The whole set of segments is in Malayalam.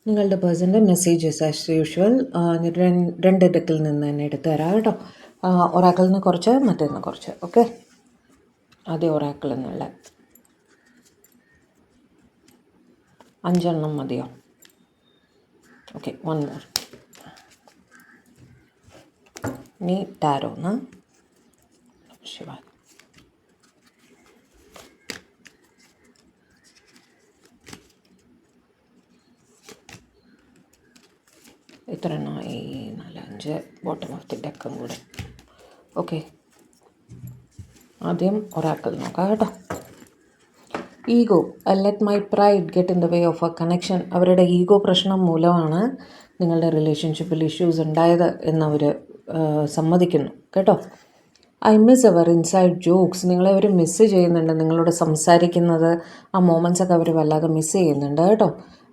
നിങ്ങളുടെ പേഴ്സൻ്റെ മെസ്സേജസ് ആസ് യൂഷ്വൽ രണ്ട് ഡെക്കിൽ നിന്ന് തന്നെ എടുത്ത് തരാം കേട്ടോ. ഒരാക്കിൽ നിന്ന് കുറച്ച് മറ്റൊന്ന് കുറച്ച്. ഓക്കെ, ആദ്യം ഒരാക്കിൽ നിന്നുള്ള 5 മതിയോ? Okay, 1 more. ഇനി ടാരോന്ന് ശിവ. ഇത്ര എണ്ണമായി? 4, 5 ബോട്ടം ഓഫ് ദി ഡെക്കും കൂടെ. ഓക്കെ, ആദ്യം ഒരാക്കിൽ നോക്കാം കേട്ടോ. Ego, let my pride get in the way of a connection. അവരുടെ ഈഗോ പ്രശ്നം മൂലമാണ് നിങ്ങളുടെ റിലേഷൻഷിപ്പിൽ ഇഷ്യൂസ് ഉണ്ടായത് എന്നവർ സമ്മതിക്കുന്നു കേട്ടോ. ഐ മിസ് അവർ ഇൻസൈഡ് ജോക്സ്. നിങ്ങളെ അവർ മിസ്സ് ചെയ്യുന്നുണ്ട്. നിങ്ങളോട് സംസാരിക്കുന്നത്, ആ മൊമെൻറ്റ്സൊക്കെ അവർ വല്ലാതെ മിസ്സ് ചെയ്യുന്നുണ്ട് കേട്ടോ.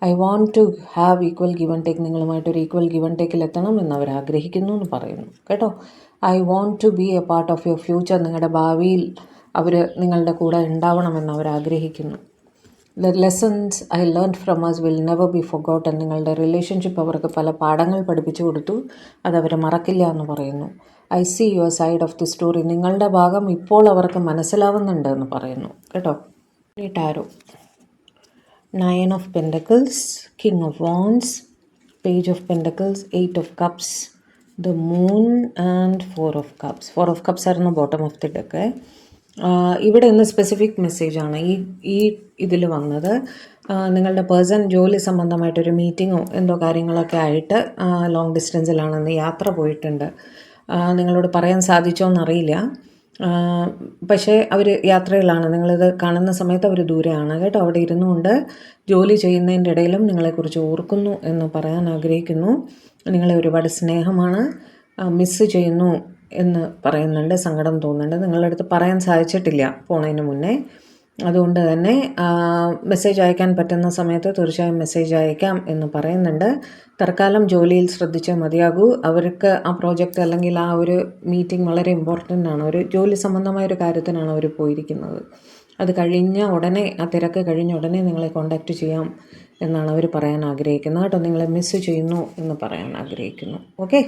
I want to have equal give and take. നിങ്ങളുമായിട്ടൊരു ഈക്വൽ ഗിവ് ആൻഡ് ടേക്കിൽ എത്തണം എന്ന് അവർ ആഗ്രഹിക്കുന്നു എന്ന് പറയുന്നു കേട്ടോ. I want to be a part of your future. നിങ്ങളുടെ ഭാവിയിൽ അവർ നിങ്ങളുടെ കൂടെ ഉണ്ടാവണമെന്ന് അവർ ആഗ്രഹിക്കുന്നു. The lessons I learn from us will never be forgotten. നിങ്ങളുടെ റിലേഷൻഷിപ്പ് അവർക്ക് പല പാഠങ്ങൾ പഠിപ്പിച്ചു കൊടുത്തു, അതവർ മറക്കില്ല എന്ന് പറയുന്നു. I see your side of the story. നിങ്ങളുടെ ഭാഗം ഇപ്പോൾ അവർക്ക് മനസ്സിലാവുന്നുണ്ട് എന്ന് പറയുന്നു കേട്ടോ. ഈ tarot 9 of pentacles, king of wands, page of pentacles, 8 of cups, the moon and 4 of cups. 4 of cups ആയിരുന്നു ബോട്ടം ഓഫ് ദി ഡെക്ക്. ഇവിടെ ഇന്ന് സ്പെസിഫിക് മെസ്സേജാണ് ഈ ഇതിൽ വന്നത്. നിങ്ങളുടെ പേഴ്സൺ ജോലി സംബന്ധമായിട്ടൊരു മീറ്റിങ്ങോ എന്തോ കാര്യങ്ങളൊക്കെ ആയിട്ട് ലോങ് ഡിസ്റ്റൻസിലാണെന്ന് യാത്ര പോയിട്ടുണ്ട്. നിങ്ങളോട് പറയാൻ സാധിച്ചോ എന്നറിയില്ല, പക്ഷേ അവർ യാത്രയിലാണ്. നിങ്ങളിത് കാണുന്ന സമയത്ത് അവർ ദൂരെയാണ് കേട്ടോ. അവിടെ ഇരുന്നുകൊണ്ട് ജോലി ചെയ്യുന്നതിൻ്റെ ഇടയിലും നിങ്ങളെക്കുറിച്ച് ഓർക്കുന്നു എന്ന് പറയാൻ ആഗ്രഹിക്കുന്നു. നിങ്ങളെ ഒരുപാട് സ്നേഹമാണ്, മിസ്സ് ചെയ്യുന്നു എന്ന് പറയുന്നുണ്ട്. സങ്കടം തോന്നുന്നുണ്ട്. നിങ്ങളുടെ അടുത്ത് പറയാൻ സാധിച്ചിട്ടില്ല പോണതിന് മുന്നേ. അതുകൊണ്ട് തന്നെ മെസ്സേജ് അയക്കാൻ പറ്റുന്ന സമയത്ത് തീർച്ചയായും മെസ്സേജ് അയക്കാം എന്ന് പറയുന്നുണ്ട്. തൽക്കാലം ജോലിയിൽ ശ്രദ്ധിച്ചേ മതിയാകൂ. അവർക്ക് ആ പ്രോജക്റ്റ് അല്ലെങ്കിൽ ആ ഒരു മീറ്റിംഗ് വളരെ ഇമ്പോർട്ടൻ്റ് ആണ്. ഒരു ജോലി സംബന്ധമായൊരു കാര്യത്തിനാണ് അവർ പോയിരിക്കുന്നത്. അത് കഴിഞ്ഞ ഉടനെ, ആ തിരക്ക് കഴിഞ്ഞ ഉടനെ നിങ്ങളെ കോൺടാക്റ്റ് ചെയ്യാം എന്നാണ് അവർ പറയാൻ ആഗ്രഹിക്കുന്നത് കേട്ടോ. നിങ്ങളെ മിസ്സ് ചെയ്യുന്നു എന്ന് പറയാൻ ആഗ്രഹിക്കുന്നു. ഓക്കെ.